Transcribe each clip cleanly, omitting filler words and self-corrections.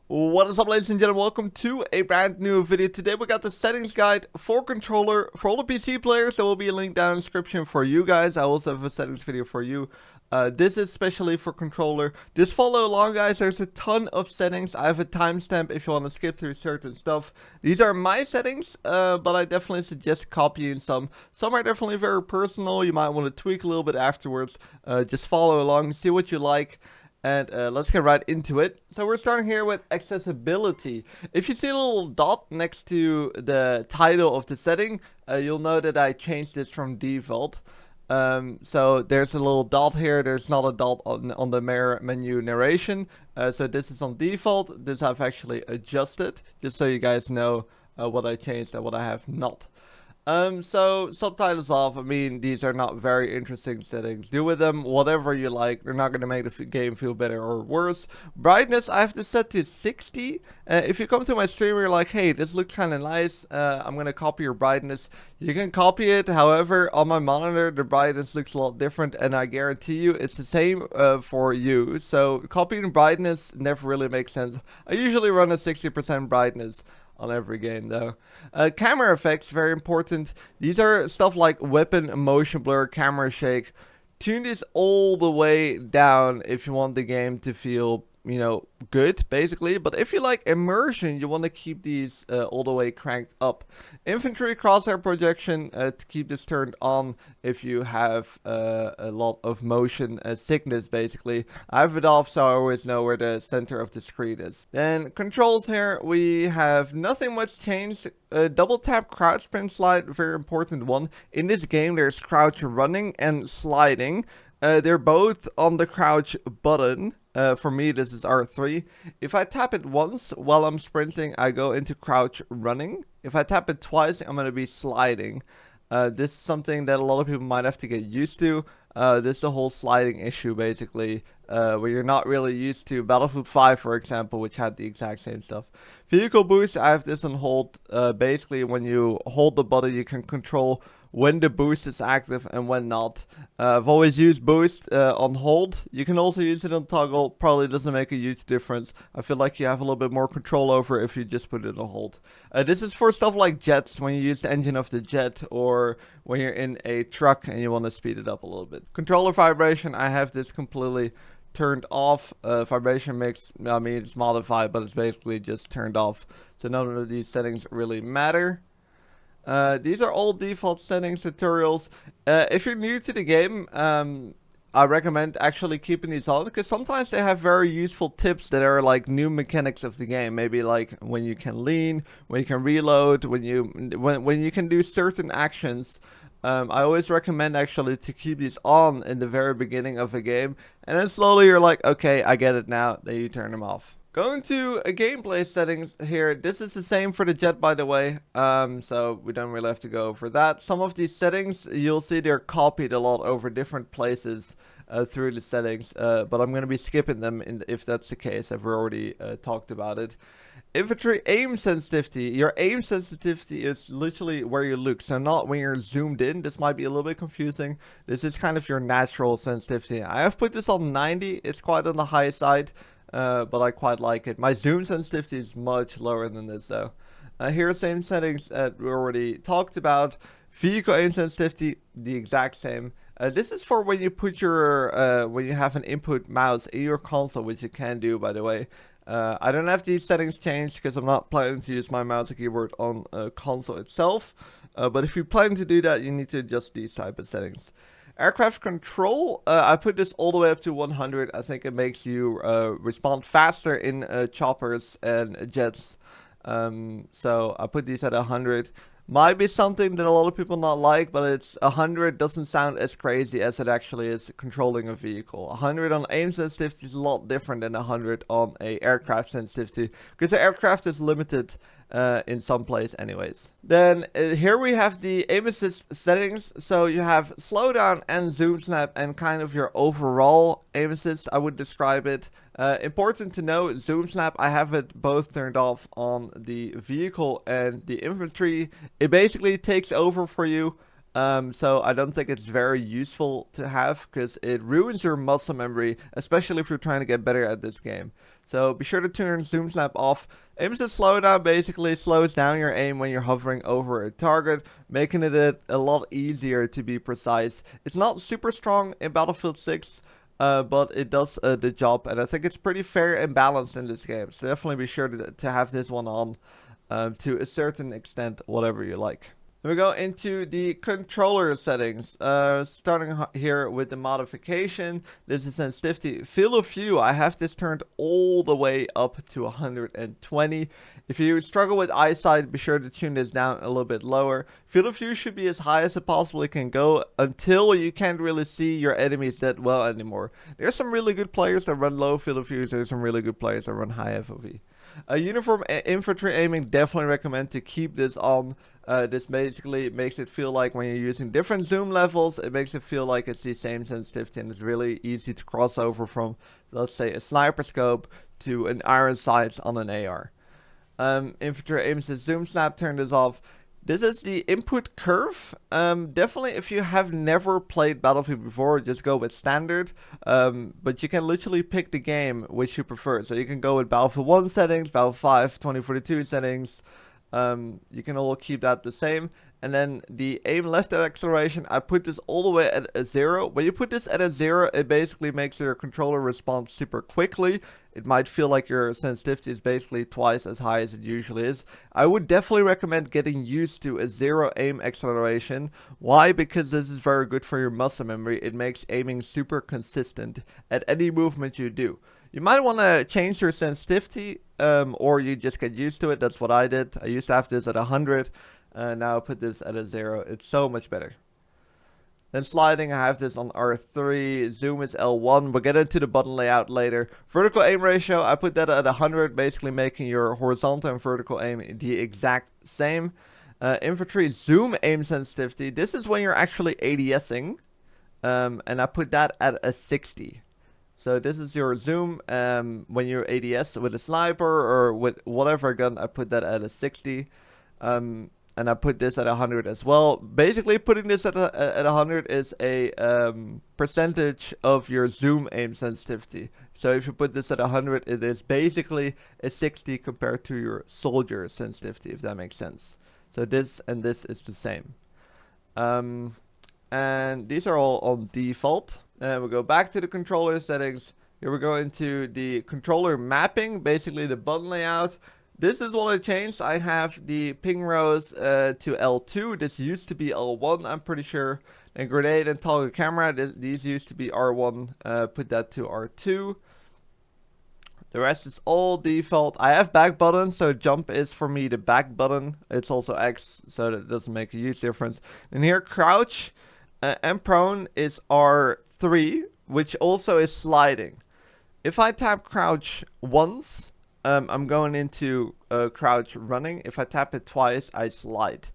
What is up, ladies and gentlemen? Welcome to a brand new video. Today we got the settings guide for controller for all the PC players. There will be a link down in the description for you guys. I also have a settings video for you. This is especially for controller. Just follow along, guys. There's a ton of settings. I have a timestamp if you want to skip through certain stuff. These are my settings, but I definitely suggest copying some. Some are definitely very personal. You might want to tweak a little bit afterwards. Just follow along, see what you like. And let's get right into it. So we're starting here with accessibility. If you see a little dot next to the title of the setting, you'll know that I changed this from default. So there's a little dot here. There's not a dot on the menu narration. So this is on default. This I've actually adjusted, just so you guys know what I changed and what I have not. So subtitles off. I mean, these are not very interesting settings. Do with them whatever you like. They're not gonna make the game feel better or worse. Brightness, I have to set to 60. If you come to my stream, you're like, hey, this looks kind of nice. I'm gonna copy your brightness. You can copy it. However, on my monitor, the brightness looks a lot different, and I guarantee you, it's the same for you. So copying brightness never really makes sense. I usually run a 60% brightness on every game though. Camera effects, very important. These are stuff like weapon motion blur, camera shake. Tune this all the way down if you want the game to feel, you know, good basically. But if you like immersion, you want to keep these all the way cranked up. Infantry crosshair projection, to keep this turned on if you have a lot of motion sickness basically. I have it off so I always know where the center of the screen is. Then controls here, we have nothing much changed. Double tap crouch sprint slide, very important one. In this game there's crouch running and sliding. They're both on the crouch button. For me, this is R3. If I tap it once while I'm sprinting, I go into crouch running. If I tap it twice, I'm going to be sliding. This is something that a lot of people might have to get used to. This is the whole sliding issue, basically, where you're not really used to. Battlefield 5, for example, which had the exact same stuff. Vehicle boost, I have this on hold. Basically, when you hold the button, you can control when the boost is active and when not. I've always used boost on hold. You can also use it on toggle. Probably doesn't make a huge difference. I feel like you have a little bit more control over if you just put it on hold. This is for stuff like jets, when you use the engine of the jet, or when you're in a truck and you want to speed it up a little bit. Controller vibration, I have this completely turned off. Vibration mix, I mean, it's modified, but it's basically just turned off. So none of these settings really matter. These are all default settings, tutorials. If you're new to the game, I recommend actually keeping these on, because sometimes they have very useful tips that are like new mechanics of the game. Maybe like when you can lean, when you can reload, when you can do certain actions. I always recommend actually to keep these on in the very beginning of a game, and then slowly you're like, okay, I get it now. Then you turn them off. Going to gameplay settings here. This is the same for the jet, by the way. So we don't really have to go over that. Some of these settings, you'll see they're copied a lot over different places through the settings. But I'm going to be skipping them if that's the case. I've already talked about it. Infantry aim sensitivity. Your aim sensitivity is literally where you look, so not when you're zoomed in. This might be a little bit confusing. This is kind of your natural sensitivity. I have put this on 90. It's quite on the high side. But I quite like it. My zoom sensitivity is much lower than this though. Here are the same settings that we already talked about. Vehicle aim sensitivity, the exact same. This is for when you put your, when you have an input mouse in your console, which you can do, by the way. I don't have these settings changed because I'm not planning to use my mouse and keyboard on a console itself. But if you plan to do that, you need to adjust these type of settings. Aircraft control, I put this all the way up to 100. I think it makes you respond faster in choppers and jets. So I put these at 100. Might be something that a lot of people not like, but it's 100 doesn't sound as crazy as it actually is controlling a vehicle. 100 on aim sensitivity is a lot different than 100 on a aircraft sensitivity, because the aircraft is limited in some place anyways. Then here we have the aim assist settings. So you have slowdown and zoom snap and kind of your overall aim assist, I would describe it. Important to know, zoom snap, I have it both turned off on the vehicle and the infantry. It basically takes over for you. So I don't think it's very useful to have because it ruins your muscle memory, especially if you're trying to get better at this game. So be sure to turn zoom snap off. Aim to slowdown basically slows down your aim when you're hovering over a target, making it a lot easier to be precise. It's not super strong in Battlefield 6, but it does the job, and I think it's pretty fair and balanced in this game. So definitely be sure to have this one on to a certain extent, whatever you like. Then we go into the controller settings. Starting here with the modification. This is sensitivity. Field of view, I have this turned all the way up to 120. If you struggle with eyesight, be sure to tune this down a little bit lower. Field of view should be as high as it possibly can go until you can't really see your enemies that well anymore. There's some really good players that run low field of view. There's some really good players that run high FOV. Uniform infantry aiming, definitely recommend to keep this on. This basically makes it feel like when you're using different zoom levels, it makes it feel like it's the same sensitivity, and it's really easy to cross over from, let's say, a sniper scope to an iron sights on an AR. Infantry aims to zoom snap, turn this off. This is the input curve. Definitely, if you have never played Battlefield before, just go with standard. But you can literally pick the game which you prefer. So you can go with Battlefield 1 settings, Battlefield 5, 2042 settings. You can all keep that the same. And then the aim left acceleration, I put this all the way at a 0. When you put this at a 0, it basically makes your controller respond super quickly. It might feel like your sensitivity is basically twice as high as it usually is. I would definitely recommend getting used to a 0 aim acceleration. Why? Because this is very good for your muscle memory. It makes aiming super consistent at any movement you do. You might want to change your sensitivity, or you just get used to it. That's what I did. I used to have this at 100. Now I put this at a 0. It's so much better. Then sliding, I have this on R3. Zoom is L1. We'll get into the button layout later. Vertical aim ratio, I put that at 100, basically making your horizontal and vertical aim the exact same. Infantry zoom aim sensitivity. This is when you're actually ADSing. And I put that at a 60. So this is your zoom when you're ADS with a sniper or with whatever gun. I put that at a 60. And I put this at 100 as well. Basically, putting this at 100 is a percentage of your zoom aim sensitivity. So if you put this at 100, it is basically a 60 compared to your soldier sensitivity, if that makes sense. So this and this is the same. And these are all on default. And we'll go back to the controller settings. Here we go into the controller mapping, basically the button layout. This is what I changed. I have the ping rows to L2. This used to be L1, I'm pretty sure. And grenade and toggle camera, these used to be R1. Put that to R2. The rest is all default. I have back buttons, so jump is for me the back button. It's also X, so that doesn't make a huge difference. And here, crouch and prone is R3, which also is sliding. If I tap crouch once, I'm going into crouch running. If I tap it twice, I slide.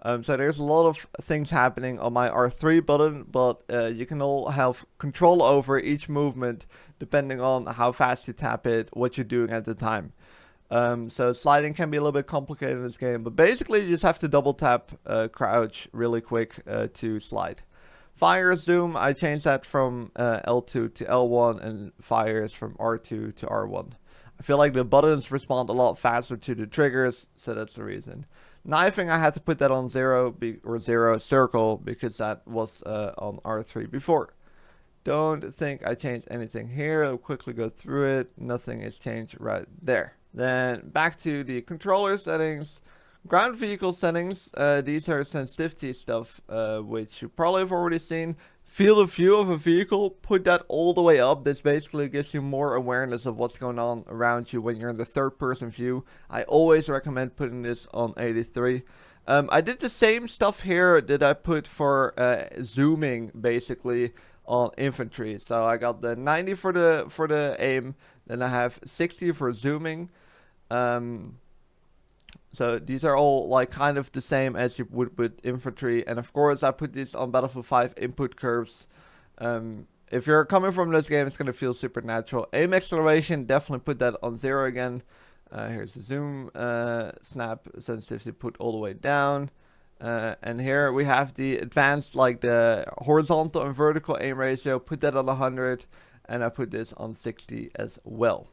So there's a lot of things happening on my R3 button, but you can all have control over each movement depending on how fast you tap it, what you're doing at the time. So sliding can be a little bit complicated in this game, but basically you just have to double tap crouch really quick to slide. Fire zoom, I changed that from L2 to L1, and fire is from R2 to R1. I feel like the buttons respond a lot faster to the triggers, so that's the reason. Knifing, I had to put that on 0 or 0 circle because that was on R3 before. Don't think I changed anything here. I'll quickly go through it. Nothing is changed right there. Then back to the controller settings. Ground vehicle settings, these are sensitivity stuff, which you probably have already seen. Field of view of a vehicle, put that all the way up. This basically gives you more awareness of what's going on around you when you're in the third person view. I always recommend putting this on 83. I did the same stuff here that I put for zooming basically on infantry. So I got the 90 for the aim, then I have 60 for zooming. So these are all like kind of the same as you would with infantry. And of course I put these on Battlefield 5 input curves. If you're coming from this game, it's going to feel super natural. Aim acceleration, definitely put that on 0 again. Here's the zoom snap sensitivity, put all the way down. And here we have the advanced, like the horizontal and vertical aim ratio. Put that on 100, and I put this on 60 as well.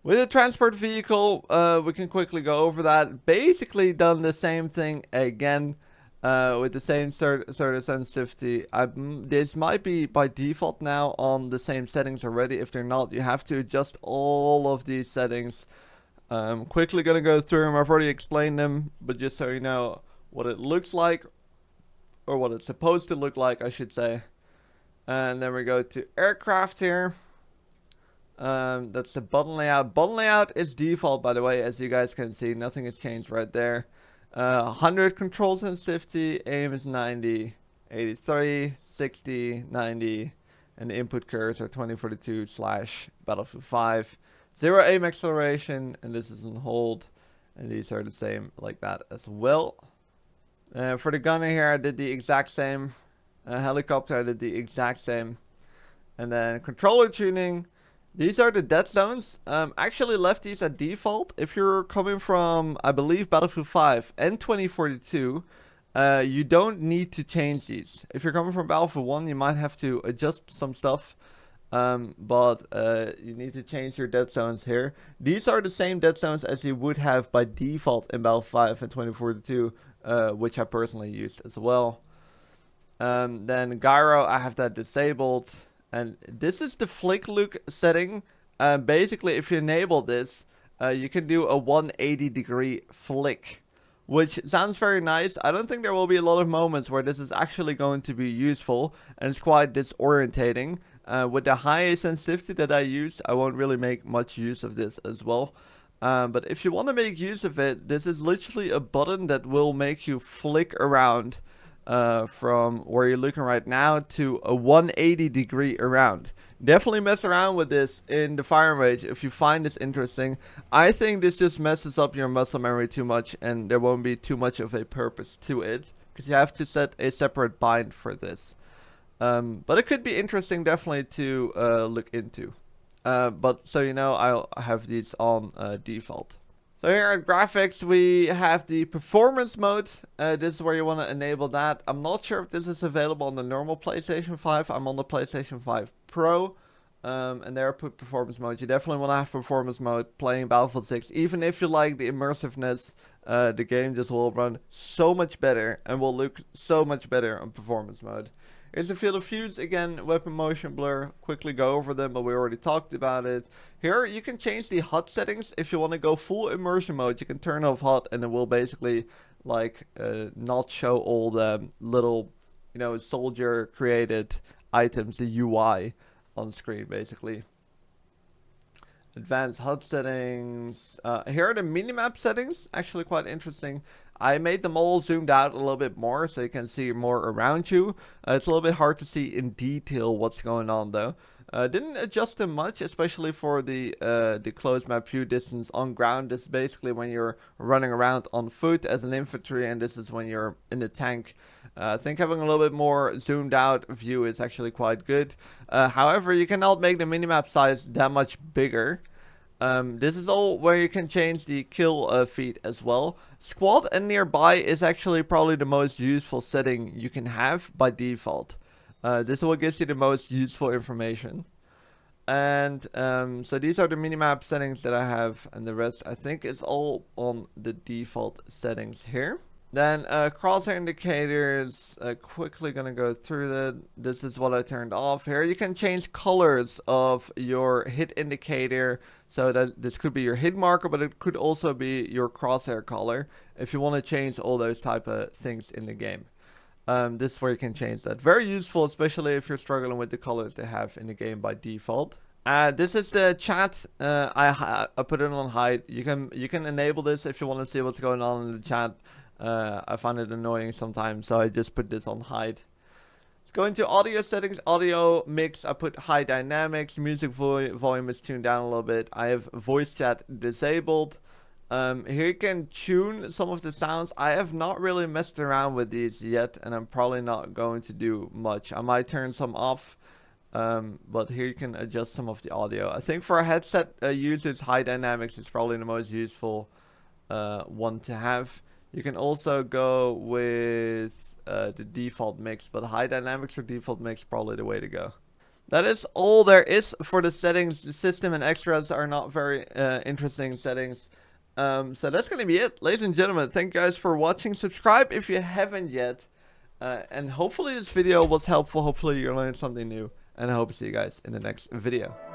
With a transport vehicle, we can quickly go over that. Basically done the same thing again, with the same sort of sensitivity. This might be by default now on the same settings already. If they're not, you have to adjust all of these settings. Quickly gonna go through them. I've already explained them, but just so you know what it looks like, or what it's supposed to look like, I should say. And then we go to aircraft here. That's the button layout. Button layout is default, by the way, as you guys can see. Nothing has changed right there. 100 control sensitivity, aim is 90, 83, 60, 90, and the input curves are 2042 / Battlefield 5. 0 aim acceleration, and this is on hold, and these are the same like that as well. For the gunner here, I did the exact same. Helicopter, I did the exact same. And then controller tuning. These are the dead zones. Actually left these at default. If you're coming from, I believe, Battlefield 5 and 2042, you don't need to change these. If you're coming from Battlefield 1, you might have to adjust some stuff. But you need to change your dead zones here. These are the same dead zones as you would have by default in Battlefield 5 and 2042, which I personally used as well. Then gyro, I have that disabled. And this is the flick look setting. Basically, if you enable this, you can do a 180 degree flick, which sounds very nice. I don't think there will be a lot of moments where this is actually going to be useful, and it's quite disorientating. With the high sensitivity that I use, I won't really make much use of this as well. But if you want to make use of it, this is literally a button that will make you flick around from where you're looking right now to a 180 degree around. Definitely mess around with this in the firing range if you find this interesting. I think this just messes up your muscle memory too much, and there won't be too much of a purpose to it, because you have to set a separate bind for this. But it could be interesting, definitely, to look into. But so you know, I'll have these on default. So here at graphics, we have the performance mode. This is where you want to enable that. I'm not sure if this is available on the normal PlayStation 5. I'm on the PlayStation 5 Pro. And there I put performance mode. You definitely want to have performance mode playing Battlefield 6. Even if you like the immersiveness, the game just will run so much better and will look so much better on performance mode. Here's the field of views. Again, weapon motion blur. Quickly go over them, but we already talked about it. Here you can change the HUD settings. If you want to go full immersion mode, you can turn off HUD, and it will basically like not show all the little, you know, soldier created items, the UI on screen basically. Advanced HUD settings. Here are the minimap settings. Actually quite interesting. I made them all zoomed out a little bit more so you can see more around you. It's a little bit hard to see in detail what's going on though. Didn't adjust them much, especially for the closed map view distance on ground. This is basically when you're running around on foot as an infantry, and this is when you're in the tank. I think having a little bit more zoomed out view is actually quite good. However, you cannot make the minimap size that much bigger. This is all where you can change the kill feed as well. Squad and nearby is actually probably the most useful setting you can have by default. This is what gives you the most useful information. And so these are the minimap settings that I have, and the rest I think is all on the default settings here. Then crosshair indicators, quickly gonna go through that. This is what I turned off. Here you can change colors of your hit indicator, so that this could be your hit marker, but it could also be your crosshair color if you want to change all those type of things in the game. This is where you can change that. Very useful, especially if you're struggling with the colors they have in the game by default. This is the chat. I put it on hide. You can enable this if you want to see what's going on in the chat. I find it annoying sometimes, so I just put this on hide. Let's go into audio settings, audio mix. I put high dynamics, music volume is tuned down a little bit. I have voice chat disabled. Here you can tune some of the sounds. I have not really messed around with these yet, and I'm probably not going to do much. I might turn some off, but here you can adjust some of the audio. I think for a headset users, high dynamics is probably the most useful one to have. You can also go with the default mix, but high dynamics or default mix probably the way to go. That is all there is for the settings. The system and extras are not very interesting settings. So that's going to be it. Ladies and gentlemen, thank you guys for watching. Subscribe if you haven't yet. And hopefully this video was helpful. Hopefully you learned something new. And I hope to see you guys in the next video.